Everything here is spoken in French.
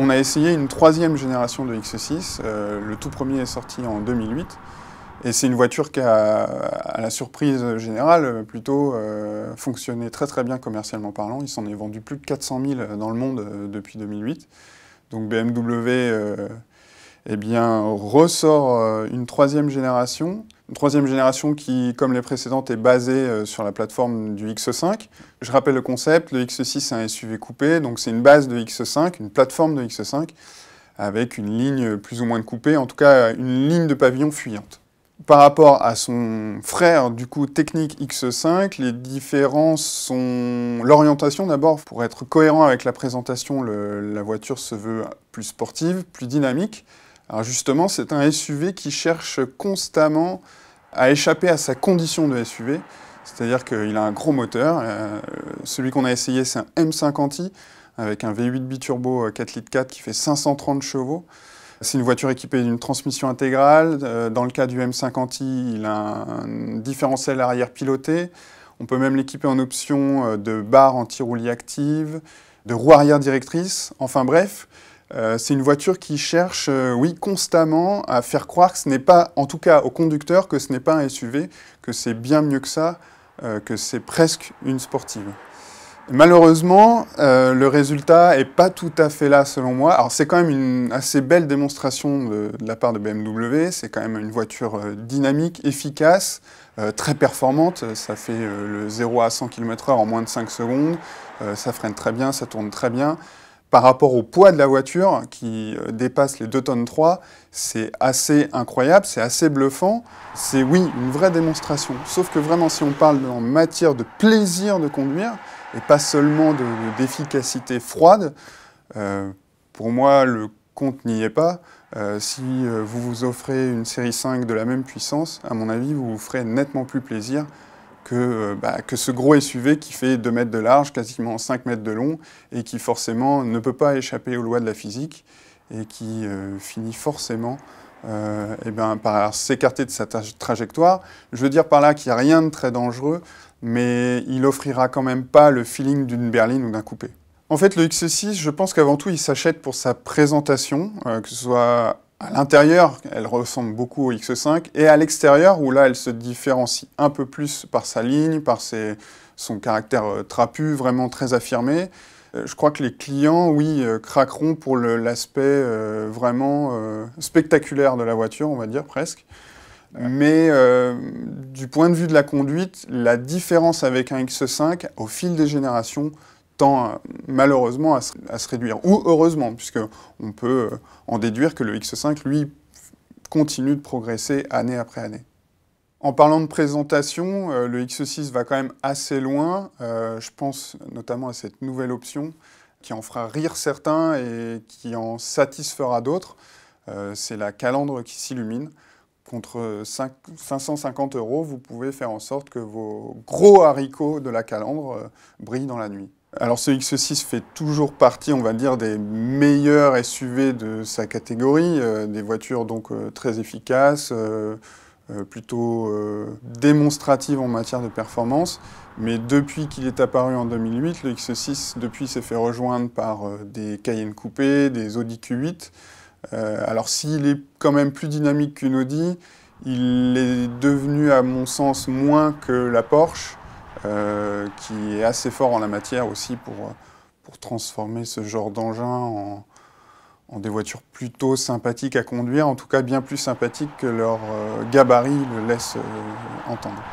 On a essayé une troisième génération de X6, le tout premier est sorti en 2008, et c'est une voiture qui a, à la surprise générale, plutôt fonctionné très très bien commercialement parlant. Il s'en est vendu plus de 400 000 dans le monde depuis 2008. Donc BMW eh bien, ressort une troisième génération qui, comme les précédentes, est basée sur la plateforme du X5. Je rappelle le concept, le X6 c'est un SUV coupé, donc c'est une base de X5, une plateforme de X5, avec une ligne plus ou moins de coupé, en tout cas une ligne de pavillon fuyante. Par rapport à son frère, du coup, technique X5, les différences sont l'orientation d'abord. Pour être cohérent avec la présentation, la voiture se veut plus sportive, plus dynamique. Alors justement, c'est un SUV qui cherche constamment à échapper à sa condition de SUV, c'est-à-dire qu'il a un gros moteur. Celui qu'on a essayé, c'est un M50i, avec un V8 biturbo 4,4 litres qui fait 530 chevaux. C'est une voiture équipée d'une transmission intégrale. Dans le cas du M50i, il a un différentiel arrière piloté. On peut même l'équiper en option de barre anti-roulis active, de roue arrière directrice. Enfin bref, c'est une voiture qui cherche, oui, constamment à faire croire que ce n'est pas, en tout cas au conducteur, que ce n'est pas un SUV, que c'est bien mieux que ça, que c'est presque une sportive. Malheureusement, le résultat n'est pas tout à fait là selon moi. Alors c'est quand même une assez belle démonstration de la part de BMW, c'est quand même une voiture dynamique, efficace, très performante, ça fait le 0 à 100 km/h en moins de 5 secondes, ça freine très bien, ça tourne très bien. Par rapport au poids de la voiture, qui dépasse les 2,3 tonnes, c'est assez incroyable, c'est assez bluffant. C'est, oui, une vraie démonstration. Sauf que vraiment, si on parle en matière de plaisir de conduire, et pas seulement d'efficacité froide, pour moi, le compte n'y est pas. Si vous vous offrez une série 5 de la même puissance, à mon avis, vous vous ferez nettement plus plaisir que ce gros SUV qui fait 2 mètres de large, quasiment 5 mètres de long, et qui forcément ne peut pas échapper aux lois de la physique, et qui finit forcément par s'écarter de sa trajectoire. Je veux dire par là qu'il n'y a rien de très dangereux, mais il offrira quand même pas le feeling d'une berline ou d'un coupé. En fait, le X6, je pense qu'avant tout, il s'achète pour sa présentation, que ce soit à l'intérieur, elle ressemble beaucoup au X5, et à l'extérieur, où là, elle se différencie un peu plus par sa ligne, par son caractère trapu, vraiment très affirmé. Je crois que les clients, oui, craqueront pour l'aspect vraiment spectaculaire de la voiture, on va dire presque. Mais du point de vue de la conduite, la différence avec un X5, au fil des générations, tend malheureusement à se réduire. Ou heureusement, puisqu'on peut en déduire que le X5, lui, continue de progresser année après année. En parlant de présentation, le X6 va quand même assez loin. Je pense notamment à cette nouvelle option qui en fera rire certains et qui en satisfera d'autres. C'est la calandre qui s'illumine. Contre 550 €, vous pouvez faire en sorte que vos gros haricots de la calandre brillent dans la nuit. Alors ce X6 fait toujours partie, on va dire, des meilleurs SUV de sa catégorie, des voitures donc très efficaces, plutôt démonstratives en matière de performance. Mais depuis qu'il est apparu en 2008, le X6 depuis s'est fait rejoindre par des Cayenne coupés, des Audi Q8. Alors s'il est quand même plus dynamique qu'une Audi, il est devenu à mon sens moins que la Porsche, qui est assez fort en la matière aussi pour transformer ce genre d'engin en des voitures plutôt sympathiques à conduire, en tout cas bien plus sympathiques que leur gabarit le laisse entendre.